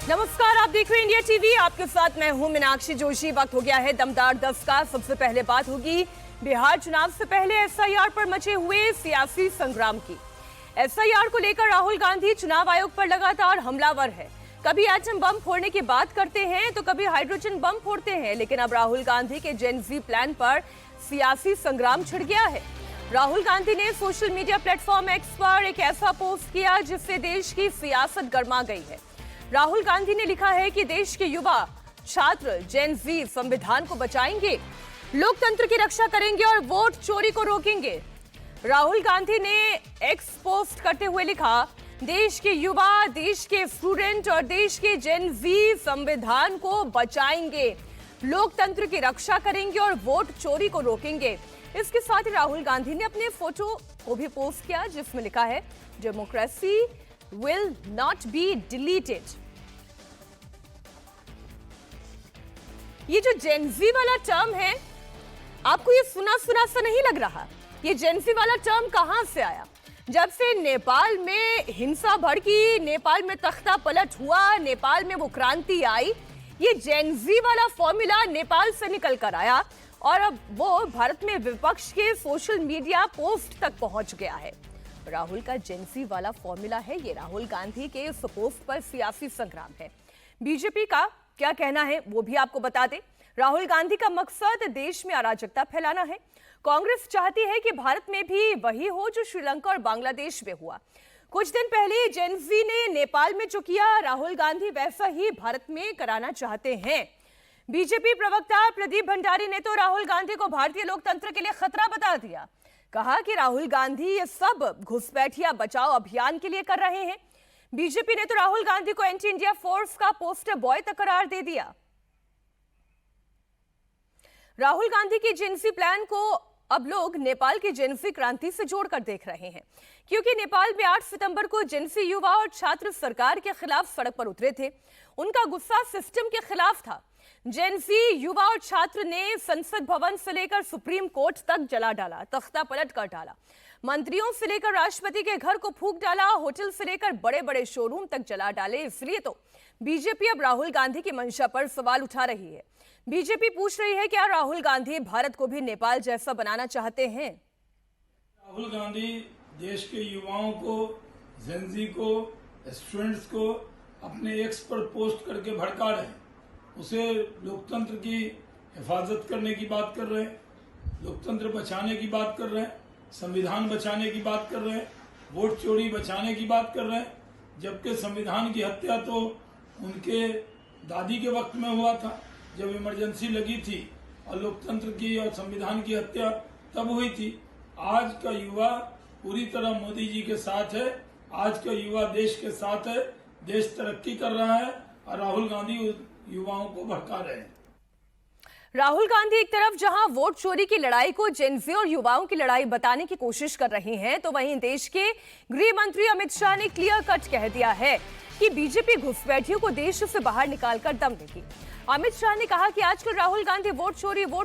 नमस्कार, आप देख रहे हैं इंडिया टीवी। आपके साथ मैं हूं मीनाक्षी जोशी। वक्त हो गया है दमदार 10 का। सबसे पहले बात होगी बिहार चुनाव से पहले एसआईआर पर मचे हुए सियासी संग्राम की। एसआईआर को लेकर राहुल गांधी चुनाव आयोग पर लगातार हमलावर है। कभी एटम बम फोड़ने की बात करते हैं तो कभी हाइड्रोजन बम फोड़ते हैं, लेकिन अब राहुल गांधी के जेन जी प्लान पर सियासी संग्राम छिड़ गया है। राहुल गांधी ने सोशल मीडिया प्लेटफॉर्म एक्स पर एक ऐसा पोस्ट किया जिससे देश की सियासत गर्मा गई है। राहुल गांधी ने लिखा है कि देश के युवा छात्र जेन जी संविधान को बचाएंगे, लोकतंत्र की रक्षा करेंगे और वोट चोरी को रोकेंगे। राहुल गांधी ने एक्स पोस्ट करते हुए लिखा, देश के युवा, देश के स्टूडेंट और देश के जेन जी संविधान को बचाएंगे, लोकतंत्र की रक्षा करेंगे और वोट चोरी को रोकेंगे। इसके साथ ही राहुल गांधी ने अपने फोटो को भी पोस्ट किया जिसमें लिखा है, democracy will not be deleted। ये जो जेनजी वाला टर्म है, आपको ये सुना सुना सा नहीं लग रहा? ये जेनजी वाला टर्म कहां से आया? जब से नेपाल में हिंसा भड़की, नेपाल में तख्ता पलट हुआ, नेपाल में वो क्रांति आई, ये जेनजी वाला फॉर्मूला नेपाल से निकल कर आया और अब वो भारत में विपक्ष के सोशल मीडिया पोस्ट तक पहुंच गया है। राहुल का जेनजी वाला फॉर्मूला है ये। राहुल गांधी के इस पोस्ट पर सियासी संग्राम है। बीजेपी का क्या कहना है वो भी आपको बता दें। राहुल गांधी का मकसद देश में अराजकता फैलाना है। कांग्रेस चाहती है कि भारत में भी वही हो जो श्रीलंका और बांग्लादेश में हुआ। कुछ दिन पहले जेनजी ने नेपाल में जो किया, राहुल गांधी वैसा ही भारत में कराना चाहते हैं। बीजेपी प्रवक्ता प्रदीप भंडारी ने तो राहुल गांधी को भारतीय लोकतंत्र के लिए खतरा बता दिया। कहा कि राहुल गांधी ये सब घुसपैठिया बचाओ अभियान के लिए कर रहे हैं। बीजेपी ने तो राहुल गांधी को एंटी इंडिया फोर्स का पोस्टर बॉय तक करार दे दिया। राहुल गांधी के जेनजी प्लान को अब लोग नेपाल की जेनजी क्रांति से जोड़कर देख रहे हैं, क्योंकि नेपाल में 8 सितंबर को जेनजी युवा और छात्र सरकार के खिलाफ सड़क पर उतरे थे। उनका गुस्सा सिस्टम के खिलाफ था। जेनजी युवा और छात्र ने संसद भवन से लेकर सुप्रीम कोर्ट तक जला डाला, तख्ता पलट कर डाला, मंत्रियों से लेकर राष्ट्रपति के घर को फूंक डाला, होटल से लेकर बड़े बड़े शोरूम तक जला डाले। इसलिए तो बीजेपी अब राहुल गांधी की मंशा पर सवाल उठा रही है। बीजेपी पूछ रही है, क्या राहुल गांधी भारत को भी नेपाल जैसा बनाना चाहते हैं? राहुल गांधी देश के युवाओं को, जेनजी को, स्टूडेंट्स को अपने एक्स पर पोस्ट करके भड़का रहे हैं। उसे लोकतंत्र की हिफाजत करने की बात कर रहे हैं, लोकतंत्र बचाने की बात कर रहे हैं, संविधान बचाने की बात कर रहे हैं, वोट चोरी बचाने की बात कर रहे हैं, जबकि संविधान की हत्या तो उनके दादी के वक्त में हुआ था, जब इमरजेंसी लगी थी, और लोकतंत्र की और संविधान की हत्या तब हुई थी। आज का युवा पूरी तरह मोदी जी के साथ है। आज का युवा देश के साथ है। देश तरक्की कर रहा है और राहुल गांधी युवाओं को भड़का रहे हैं। राहुल गांधी एक तरफ जहां वोट चोरी की लड़ाई को जेनजी और युवाओं की लड़ाई बताने की कोशिश कर रहे हैं, तो वहीं देश के गृह मंत्री अमित शाह ने क्लियर कट कह दिया है कि बीजेपी घुसपैठियों को देश से बाहर निकालकर दम देगी। अमित शाह ने कहा कि आजकल राहुल गांधी वोट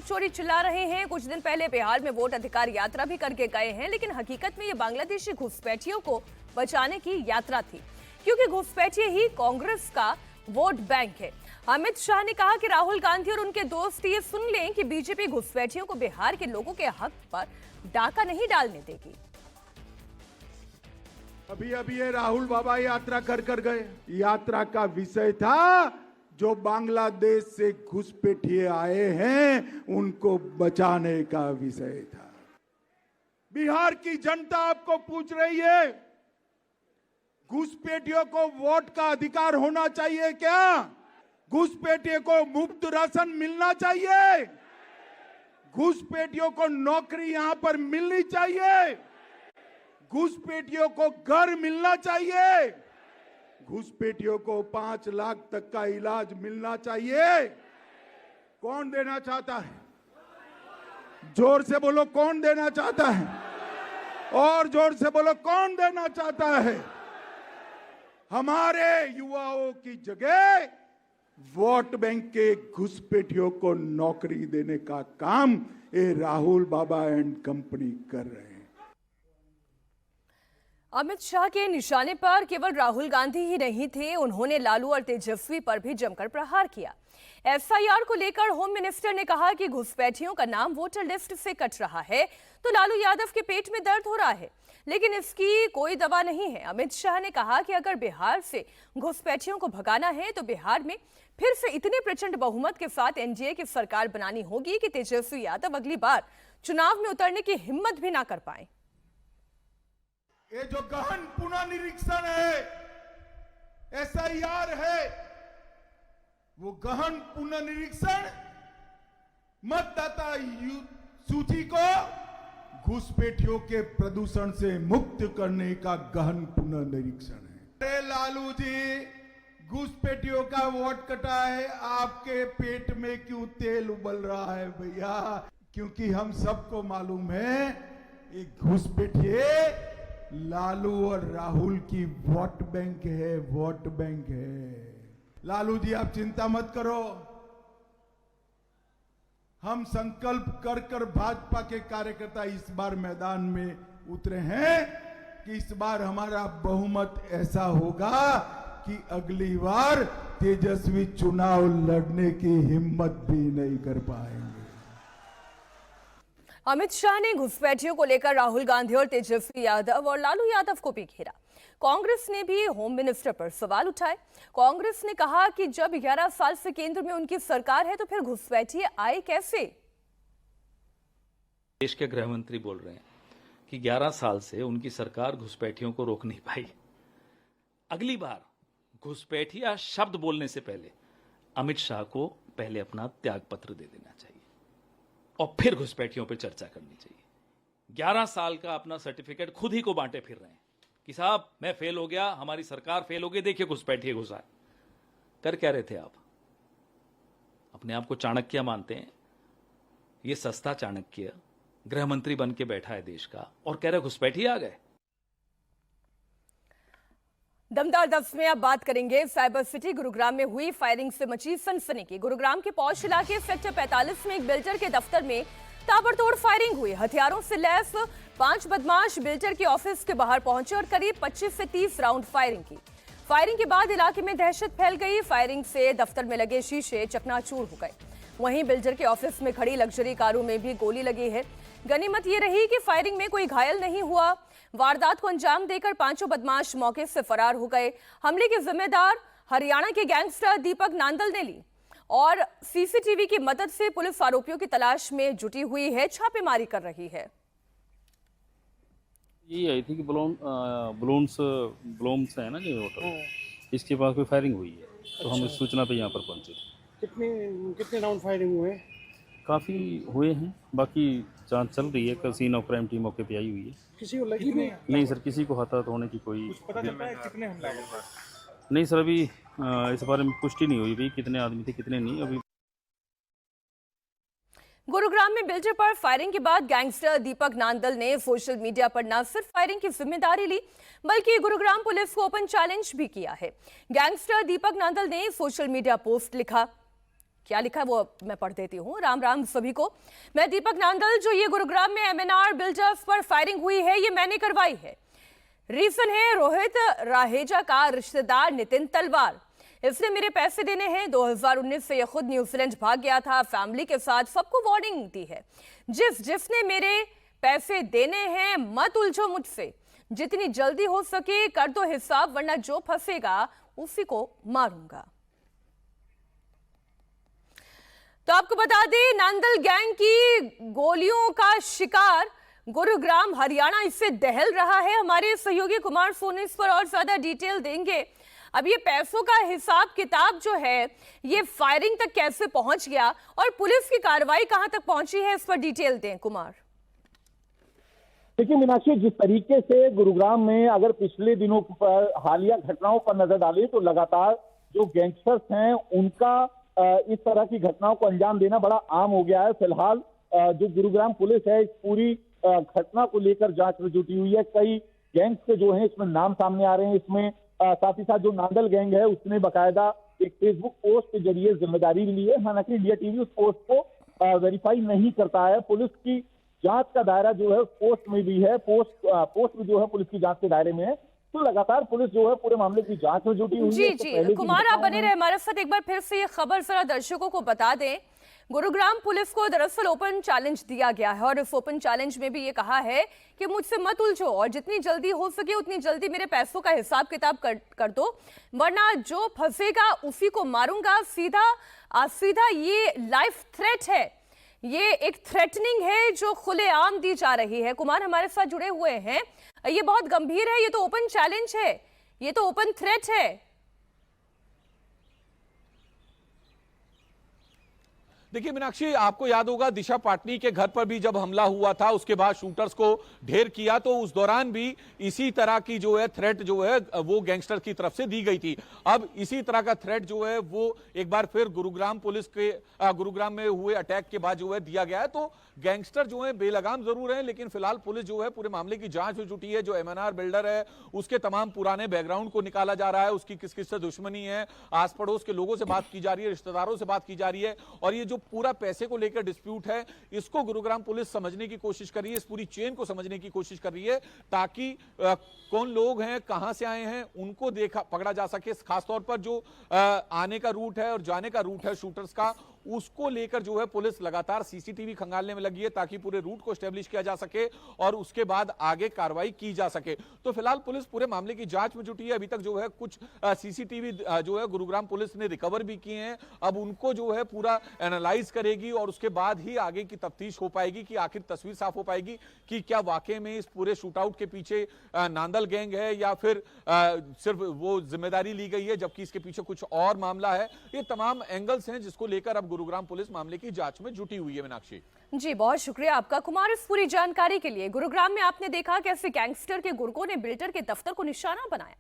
चोरी चिल्ला रहे हैं। कुछ दिन पहले बिहार में वोट अधिकार यात्रा भी करके गए हैं, लेकिन हकीकत में ये बांग्लादेशी घुसपैठियों को बचाने की यात्रा थी, क्योंकि घुसपैठिए ही कांग्रेस का वोट बैंक है। अमित शाह ने कहा कि राहुल गांधी और उनके दोस्त ये सुन लें कि बीजेपी घुसपैठियों को बिहार के लोगों के हक पर डाका नहीं डालने देगी। अभी ये राहुल बाबा यात्रा कर गए। यात्रा का विषय था जो बांग्लादेश से घुसपैठिए आए हैं उनको बचाने का विषय था। बिहार की जनता आपको पूछ रही है, घुसपैठियों को वोट का अधिकार होना चाहिए क्या? घुसपैठियों को मुफ्त राशन मिलना चाहिए? घुसपैठियों को नौकरी यहां पर मिलनी चाहिए? घुसपैठियों को घर मिलना चाहिए? घुसपैठियों को 5 लाख तक का इलाज मिलना चाहिए? कौन देना चाहता है? जोर से बोलो, कौन देना चाहता है? और जोर से बोलो, कौन देना चाहता है? हमारे युवाओं की जगह वोट बैंक के घुसपैठियों को नौकरी देने का काम ये राहुल बाबा एंड कंपनी कर रहे हैं। अमित शाह के निशाने पर केवल राहुल गांधी ही नहीं थे, उन्होंने लालू और तेजस्वी पर भी जमकर प्रहार किया। एफआईआर को लेकर होम मिनिस्टर ने कहा कि घुसपैठियों का नाम वोटर लिस्ट से कट रहा है तो लालू यादव के पेट में दर्द हो रहा है, लेकिन इसकी कोई दवा नहीं है। अमित शाह ने कहा कि अगर बिहार से घुसपैठियों को भगाना है तो बिहार में फिर से इतने प्रचंड बहुमत के साथ एनडीए की सरकार बनानी होगी कि तेजस्वी यादव अगली बार चुनाव में उतरने की हिम्मत भी ना कर पाए। ये जो गहन पुनर्निरीक्षण है, एसआईआर है, वो गहन पुनर्निरीक्षण मतदाता सूची को घुसपैठियों के प्रदूषण से मुक्त करने का गहन पुनर्निरीक्षण है। अरे लालू जी, घुसपैठियों का वोट कटा है, आपके पेट में क्यों तेल उबल रहा है भैया? क्योंकि हम सबको मालूम है ये घुसपैठिए लालू और राहुल की वोट बैंक है, वोट बैंक है। लालू जी, आप चिंता मत करो, हम संकल्प कर भाजपा के कार्यकर्ता इस बार मैदान में उतरे हैं कि इस बार हमारा बहुमत ऐसा होगा कि अगली बार तेजस्वी चुनाव लड़ने की हिम्मत भी नहीं कर पाएंगे। अमित शाह ने घुसपैठियों को लेकर राहुल गांधी और तेजस्वी यादव और लालू यादव को भी घेरा। कांग्रेस ने भी होम मिनिस्टर पर सवाल उठाए। कांग्रेस ने कहा कि जब 11 साल से केंद्र में उनकी सरकार है तो फिर घुसपैठिए आए कैसे? देश के गृह मंत्री बोल रहे हैं कि 11 साल से उनकी सरकार घुसपैठियों को रोक नहीं पाई। अगली बार घुसपैठिया शब्द बोलने से पहले अमित शाह को पहले अपना त्याग पत्र दे देना चाहिए और फिर घुसपैठियों पर चर्चा करनी चाहिए। 11 साल का अपना सर्टिफिकेट खुद ही को बांटे फिर रहे हैं कि साहब मैं फेल हो गया, हमारी सरकार फेल हो गई, देखिए घुसपैठिए घुसा कर क्या रहे थे आप? अपने आप को चाणक्य मानते हैं। ये सस्ता चाणक्य गृह मंत्री बन के बैठा है देश का और कह रहे घुसपैठिए आ गए। दमदार 10 में अब बात करेंगे साइबर सिटी गुरुग्राम में हुई फायरिंग से मची सनसनी। गुरुग्राम के पौष इलाके सेक्टर 45 में एक बिल्डर के दफ्तर में ताबड़तोड़ फायरिंग हुई। हथियारों से लैस 5 बदमाश बिल्डर के ऑफिस के बाहर पहुंचे और करीब 25 से 30 राउंड फायरिंग की। फायरिंग के बाद इलाके में दहशत फैल गई। फायरिंग से दफ्तर में लगे शीशे चकनाचूर हो गए। वहीं बिल्डर के ऑफिस में खड़ी लग्जरी कारों में भी गोली लगी है। गनीमत ये रही कि फायरिंग में कोई घायल नहीं हुआ। वारदात को अंजाम देकर 5 बदमाश मौके से फरार हो गए। हमले की जिम्मेदार हरियाणा के गैंगस्टर दीपक नांदल ने ली और सीसीटीवी की मदद से पुलिस आरोपियों की तलाश में जुटी हुई है, छापेमारी कर रही है। ये आई थी कि ब्लूम्स है ना जो होटल, इसके पास कोई फायरिंग हुई है। तो हम इस सूचना पे यहाँ पर पहुंचे। कितने राउंड फायरिंग हुए? काफ़ी हुए हैं, बाकी जांच चल रही है। कल सीन ऑफ क्राइम टीम मौके पे आई हुई है। किसी को लगी नहीं सर, किसी को हताहत होने की कोई पता चलता है? कितने हमला हुआ? नहीं सर, अभी इस बारे में पुष्टि नहीं हुई भाई कितने आदमी थे कितने नहीं। अभी गुरुग्राम में बिल्डर पर फायरिंग के बाद गैंगस्टर दीपक नांदल ने सोशल मीडिया पर न सिर्फ फायरिंग की जिम्मेदारी ली बल्कि गुरुग्राम पुलिस को ओपन चैलेंज भी किया है। गैंगस्टर दीपक नांदल ने सोशल मीडिया पोस्ट लिखा। क्या लिखा वो मैं पढ़ देती हूँ। राम राम सभी को। मैं दीपक नांदल, जो ये गुरुग्राम में एमएनआर बिल्डर्स पर फायरिंग हुई है ये मैंने करवाई है। रीजन है रोहित राहेजा का रिश्तेदार नितिन तलवार। इसने मेरे पैसे देने हैं। 2019 से ये खुद न्यूजीलैंड भाग गया था। फैमिली के साथ सबको वार्निंग दी है। जिसने मेरे पैसे देने हैं मत उलझो मुझसे। जितनी जल्दी हो सके कर दो हिसाब, वरना जो फंसेगा उसी को मारूंगा। तो आपको बता दें, नांदल गैंग की गोलियों का शिकार गुरुग्राम हरियाणा इससे दहल रहा है। हमारे सहयोगी कुमार सोनी इस पर और ज्यादा डिटेल देंगे। अब ये पैसों का हिसाब किताब जो है ये फायरिंग तक कैसे पहुंच गया और पुलिस की कार्रवाई कहां तक पहुंची है, इस पर डिटेल दें कुमार। देखिए मीनाक्षी, जिस तरीके से गुरुग्राम में अगर पिछले दिनों पर हालिया घटनाओं पर नजर डालें तो लगातार जो गैंगस्टर्स हैं उनका इस तरह की घटनाओं को अंजाम देना बड़ा आम हो गया है। फिलहाल जो गुरुग्राम पुलिस है इस पूरी घटना को लेकर जांच में जुटी हुई है। कई गैंग्स के जो हैं इसमें नाम सामने आ रहे हैं। इसमें साथ ही साथ जो नांदल गैंग है उसने बाकायदा एक फेसबुक पोस्ट के जरिए जिम्मेदारी भी ली है। हालांकि इंडिया टीवी उस पोस्ट को वेरीफाई नहीं करता है। पुलिस की जांच का दायरा जो है पोस्ट में भी है, पोस्ट भी जो है पुलिस की जांच के दायरे में है। तो लगातार पुलिस जो है पूरे मामले की जांच में जुटी हुई है। जी इससे पहले जी की कुमार, आप बने घटनाओं रहे हमारे साथ। एक बार फिर से ये खबर जरा दर्शकों को बता दें। गुरुग्राम पुलिस को दरअसल ओपन चैलेंज दिया गया है और इस ओपन चैलेंज में भी ये कहा है कि मुझसे मत उलझो और जितनी जल्दी हो सके उतनी जल्दी मेरे पैसों का हिसाब किताब कर दो, वरना जो फंसेगा उसी को मारूंगा। सीधा ये लाइफ थ्रेट है, ये एक थ्रेटनिंग है जो खुलेआम दी जा रही है। कुमार हमारे साथ जुड़े हुए हैं। ये बहुत गंभीर है, ये तो ओपन चैलेंज है, ये तो ओपन थ्रेट है। देखिए मीनाक्षी, आपको याद होगा दिशा पाटनी के घर पर भी जब हमला हुआ था, उसके बाद शूटर्स को ढेर किया, तो उस दौरान भी इसी तरह की जो है थ्रेट जो है वो गैंगस्टर की तरफ से दी गई थी। अब इसी तरह का थ्रेट जो है वो एक बार फिर गुरुग्राम में हुए अटैक के बाद जो है दिया गया है। तो गैंगस्टर जो है बेलगाम जरूर है, लेकिन फिलहाल पुलिस जो है पूरे मामले की जांच में जुटी है। जो एमएनआर बिल्डर है उसके तमाम पुराने बैकग्राउंड को निकाला जा रहा है, उसकी किस किस से दुश्मनी है, आस पड़ोस के लोगों से बात की जा रही है, रिश्तेदारों से बात की जा रही है, और ये जो पूरा पैसे को लेकर डिस्प्यूट है इसको गुरुग्राम पुलिस समझने की कोशिश कर रही है, इस पूरी चेन को समझने की कोशिश कर रही है, ताकि कौन लोग हैं, कहां से आए हैं, उनको पकड़ा जा सके। खासतौर पर जो आने का रूट है और जाने का रूट है शूटर्स का, उसको लेकर जो है पुलिस लगातार सीसीटीवी खंगालने में लगी है, ताकि पूरे रूट को एस्टेब्लिश किया जा सके और उसके बाद आगे कार्रवाई की जा सके। तो फिलहाल पुलिस पूरे मामले की जांच में जुटी है। अभी तक जो है कुछ सीसीटीवी जो है गुरुग्राम पुलिस ने रिकवर भी किए हैं। अब उनको जो है पूरा एनालाइज करेगी और उसके बाद ही आगे की तफ्तीश हो पाएगी कि आखिर तस्वीर साफ हो पाएगी कि क्या वाकई में इस पूरे शूटआउट के पीछे नांदल गैंग है या फिर सिर्फ वो जिम्मेदारी ली गई है, जबकि इसके पीछे कुछ और मामला है। ये तमाम एंगल्स हैं जिसको लेकर अब गुरुग्राम पुलिस मामले की जांच में जुटी हुई है। मीनाक्षी जी, बहुत शुक्रिया आपका कुमार इस पूरी जानकारी के लिए। गुरुग्राम में आपने देखा कैसे गैंगस्टर के गुर्गों ने बिल्डर के दफ्तर को निशाना बनाया।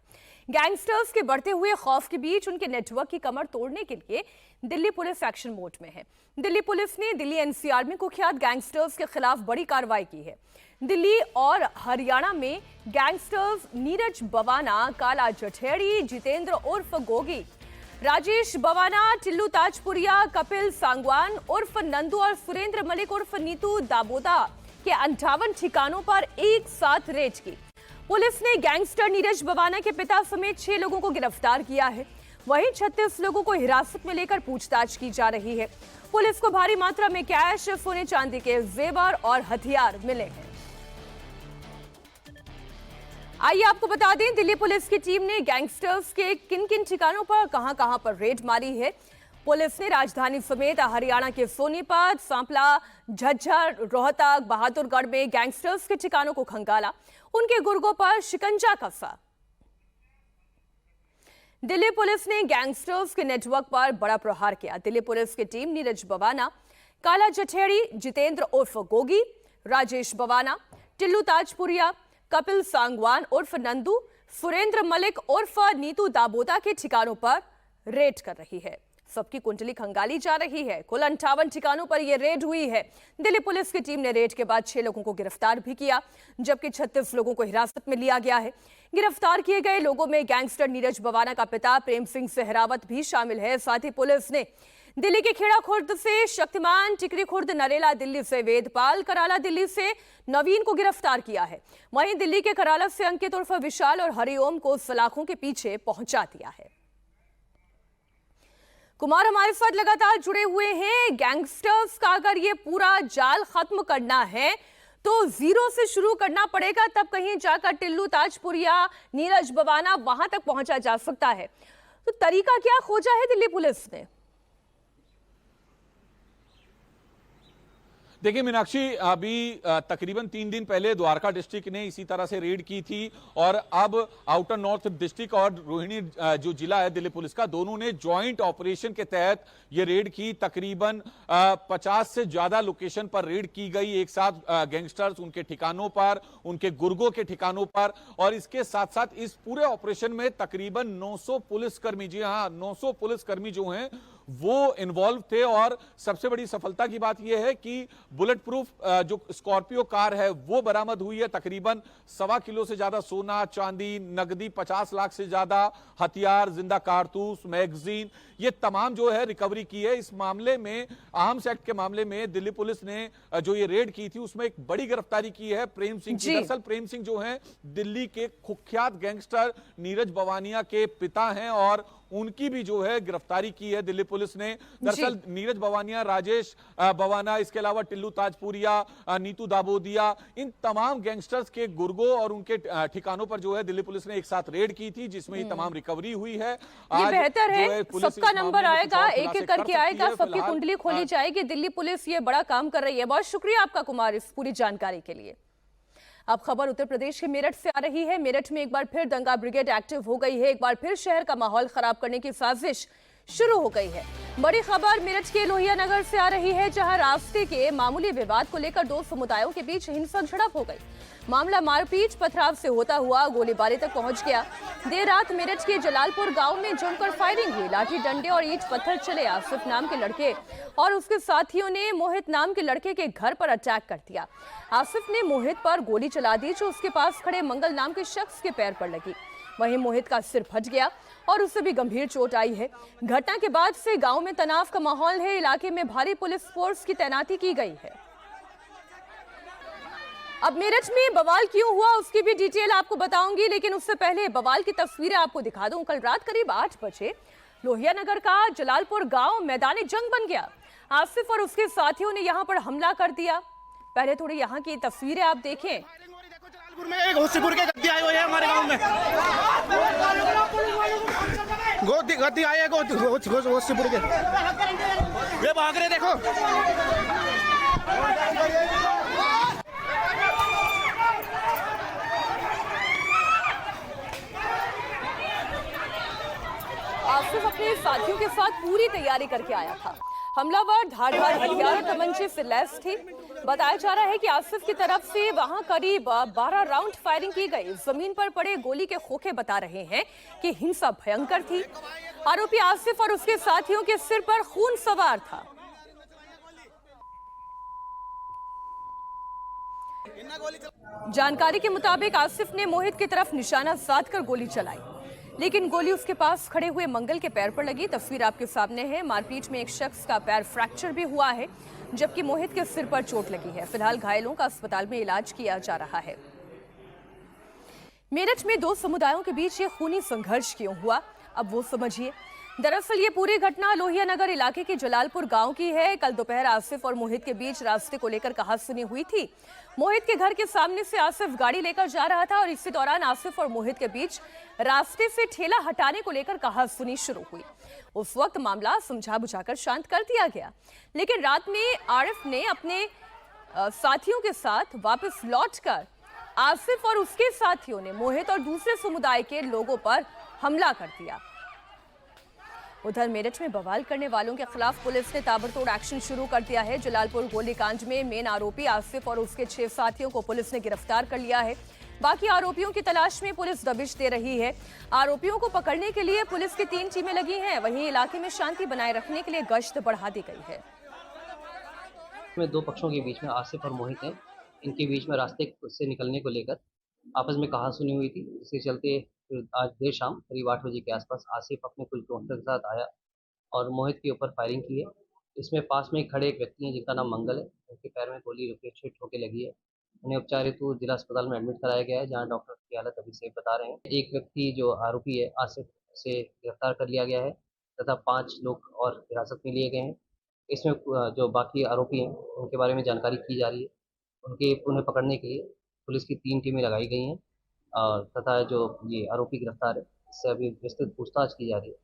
गैंगस्टर्स के बढ़ते हुए खौफ के बीच उनके नेटवर्क की कमर तोड़ने के लिए दिल्ली पुलिस एक्शन मोड में है। दिल्ली पुलिस ने दिल्ली एनसीआर में कुख्यात गैंगस्टर्स के खिलाफ बड़ी कार्रवाई की है। दिल्ली और हरियाणा में गैंगस्टर्स नीरज बवाना, काला जठेड़ी, जितेंद्र उर्फ गोगी, राजेश बवाना, टिल्लू ताजपुरिया, कपिल सांगवान उर्फ नंदू और सुरेंद्र मलिक उर्फ नीतू दाबोदा के 58 ठिकानों पर एक साथ रेड की। पुलिस ने गैंगस्टर नीरज बवाना के पिता समेत 6 लोगों को गिरफ्तार किया है। वहीं 36 लोगों को हिरासत में लेकर पूछताछ की जा रही है। पुलिस को भारी मात्रा में कैश, सोने चांदी के जेवर और हथियार मिले हैं। आइए आपको बता दें दिल्ली पुलिस की टीम ने गैंगस्टर्स के किन किन ठिकानों पर कहां पर रेड मारी है। पुलिस ने राजधानी समेत हरियाणा के सोनीपत, सांपला, झज्जर, रोहतक, बहादुरगढ़ में गैंगस्टर्स के ठिकानों को खंगाला, उनके गुर्गों पर शिकंजा कसा। दिल्ली पुलिस ने गैंगस्टर्स के नेटवर्क पर बड़ा प्रहार किया। दिल्ली पुलिस की टीम नीरज बवाना, काला जठेड़ी, जितेंद्र उर्फ गोगी, राजेश बवाना, टिल्लू ताजपुरिया, कपिल सांगवान उर्फ नंदू, सुरेंद्र मलिक उर्फ नीतू दाबोदा के ठिकानों पर रेड कर रही है। सबकी कुंडली खंगाली जा रही है। कुल 58 ठिकानों पर यह रेड हुई है। दिल्ली पुलिस की टीम ने रेड के बाद 6 लोगों को गिरफ्तार भी किया, जबकि 36 लोगों को हिरासत में लिया गया है। गिरफ्तार किए गए लोगों में गैंगस्टर नीरज बवाना का पिता प्रेम सिंह सहरावत भी शामिल है। साथ ही पुलिस ने दिल्ली के खेड़ा खुर्द से शक्तिमान, टिकरी खुर्द, नरेला दिल्ली से वेदपाल, कराला दिल्ली से नवीन को गिरफ्तार किया है। वहीं दिल्ली के कराला से अंकित उर्फ विशाल और हरिओम को सलाखों के पीछे पहुंचा दिया है। कुमार हमारे साथ लगातार जुड़े हुए हैं। गैंगस्टर्स का अगर ये पूरा जाल खत्म करना है तो जीरो से शुरू करना पड़ेगा, तब कहीं जाकर टिल्लू ताजपुरिया, नीरज बवाना वहां तक पहुंचा जा सकता है। तो तरीका क्या खोजा है दिल्ली पुलिस ने? देखिए मीनाक्षी, अभी तकरीबन 3 दिन पहले द्वारका डिस्ट्रिक्ट ने इसी तरह से रेड की थी और अब आउटर नॉर्थ डिस्ट्रिक्ट और रोहिणी जो जिला है दिल्ली पुलिस का, दोनों ने जॉइंट ऑपरेशन के तहत ये रेड की। तकरीबन 50 से ज्यादा लोकेशन पर रेड की गई एक साथ, गैंगस्टर्स उनके ठिकानों पर, उनके गुर्गों के ठिकानों पर, और इसके साथ साथ इस पूरे ऑपरेशन में तकरीबन 900 पुलिसकर्मी, जी हाँ 900 पुलिसकर्मी जो हैं वो इन्वॉल्व थे। और सबसे बड़ी सफलता की बात यह है कि बुलेट प्रूफ जो स्कॉर्पियो कार है वो बरामद हुई है। तकरीबन 1.25 किलो से ज्यादा सोना, चांदी, नकदी, 50 लाख से ज्यादा हथियार, जिंदा कारतूस, मैगजीन, ये तमाम जो है रिकवरी की है। इस मामले में, आर्म्स एक्ट के मामले में दिल्ली पुलिस ने जो ये रेड की थी उसमें एक बड़ी गिरफ्तारी की है प्रेम सिंह की। दरअसल प्रेम सिंह जो है दिल्ली के कुख्यात गैंगस्टर नीरज बवानिया के पिता हैं और उनकी भी जो है गिरफ्तारी की है दिल्ली पुलिस ने। दरअसल नीरज बवानिया, राजेश बवाना, इसके अलावा टिल्लू ताजपुरिया, नीतू दाबोदिया, इन तमाम गैंगस्टर्स के गुर्गों और उनके ठिकानों पर जो है दिल्ली पुलिस ने एक साथ रेड की थी, जिसमें ये तमाम रिकवरी हुई है। ये बेहतर है, सबका नंबर आएगा, एक एक करके आएगा, सबकी कुंडली खोली जाएगी। दिल्ली पुलिस ये बड़ा काम कर रही है। बहुत शुक्रिया आपका कुमार इस पूरी जानकारी के लिए। अब खबर उत्तर प्रदेश के मेरठ से आ रही है। मेरठ में एक बार फिर दंगा ब्रिगेड एक्टिव हो गई है। एक बार फिर शहर का माहौल खराब करने की साजिश शुरू हो गई है। बड़ी खबर मेरठ के लोहिया नगर से आ रही है, जहां रास्ते के मामूली विवाद को लेकर दो समुदायों के बीच हिंसक झड़प हो गई। मामला मारपीट पथराव से होता हुआ गोलीबारी तक पहुंच गया। देर रात मेरठ के जलालपुर गांव में जमकर फायरिंग हुई। लाठी डंडे और ईंट पत्थर चले। आसिफ नाम के लड़के और उसके साथियों ने मोहित नाम के लड़के के घर पर अटैक कर दिया। आसिफ ने मोहित पर गोली चला दी, जो उसके पास खड़े मंगल नाम के शख्स के पैर पर लगी। वहीं मोहित का सिर फट गया और उसे भी गंभीर चोट आई है। घटना के बाद से गांव में तनाव का माहौल है। इलाके में भारी पुलिस फोर्स की तैनाती की गई है। अब मेरठ में बवाल क्यों हुआ उसकी भी डिटेल आपको बताऊंगी, लेकिन उससे पहले बवाल की तस्वीरें आपको दिखा दूं। कल रात करीब 8 बजे लोहिया नगर का जलालपुर गांव मैदानी जंग बन गया। आसिफ और उसके साथियों ने यहां पर हमला कर दिया। पहले थोड़ी यहां की तस्वीरें आप देखें। जलालपुर में एक होशीपुर के गद्दी आए हुए हैं हमारे गांव में। गद्दी आए हैं होशीपुर के, ये भाग रहे देखो। आसिफ अपने साथियों के साथ पूरी तैयारी करके आया था। हमलावर धारदार हथियार और तमंचे से लैस थे। बताया जा रहा है कि आसिफ की तरफ से वहां करीब 12 राउंड फायरिंग की गई। जमीन पर पड़े गोली के खोखे बता रहे हैं कि हिंसा भयंकर थी। आरोपी आसिफ और उसके साथियों के सिर पर खून सवार था। जानकारी के मुताबिक आसिफ ने मोहित की तरफ निशाना साधकर गोली चलाई, लेकिन गोली उसके पास खड़े हुए मंगल के पैर पर लगी। तस्वीर आपके सामने है। मारपीट में एक शख्स का पैर फ्रैक्चर भी हुआ है, जबकि मोहित के सिर पर चोट लगी है। फिलहाल घायलों का अस्पताल में इलाज किया जा रहा है। मेरठ में दो समुदायों के बीच ये खूनी संघर्ष क्यों हुआ, अब वो समझिए। दरअसल ये पूरी घटना लोहिया नगर इलाके के जलालपुर गांव की है। कल दोपहर आसिफ और मोहित के बीच रास्ते को लेकर कहासुनी हुई थी। मोहित के घर के सामने से आसिफ गाड़ी लेकर जा रहा था और इसी दौरान आसिफ और मोहित के बीच रास्ते से ठेला हटाने को लेकर कहासुनी शुरू हुई। उस वक्त मामला समझा बुझाकर शांत कर दिया गया, लेकिन रात में आरिफ ने अपने साथियों के साथ वापस लौटकर आसिफ और उसके साथियों ने मोहित और दूसरे समुदाय के लोगों पर हमला कर दिया। उधर मेरठ में बवाल करने वालों के खिलाफ पुलिस ने ताबड़तोड़ एक्शन शुरू कर दिया है। जलालपुर गोलीकांड में मेन आरोपी आसिफ और उसके 6 साथियों को पुलिस ने गिरफ्तार कर लिया है। बाकी आरोपियों की तलाश में पुलिस दबिश दे रही है। आरोपियों को पकड़ने के लिए पुलिस की 3 टीमें लगी हैं। वहीं इलाके में शांति बनाए रखने के लिए गश्त बढ़ा दी गई है। दो पक्षों के बीच में आसिफ और मोहित हैं। इनके बीच में रास्ते से निकलने को लेकर आपस में कहासुनी हुई थी। इसके चलते आज देर शाम करीब 8 बजे के आसपास आसिफ अपने कुछ दोस्तों के साथ आया और मोहित के ऊपर फायरिंग की है। इसमें पास में खड़े एक व्यक्ति हैं जिनका नाम मंगल है। उनके पैर में गोली ठोके लगी है। उन्हें उपचार हेतु जिला अस्पताल में एडमिट कराया गया है, जहां डॉक्टर की हालत अभी सेफ बता रहे हैं। एक व्यक्ति जो आरोपी है आसिफ से गिरफ्तार कर लिया गया है तथा 5 लोग और हिरासत में लिए गए हैं। इसमें जो बाकी आरोपी हैं उनके बारे में जानकारी की जा रही है। उन्हें पकड़ने के लिए पुलिस की 3 टीमें लगाई गई हैं तथा जो ये आरोपी गिरफ्तार है इससे अभी विस्तृत पूछताछ की जा रही है।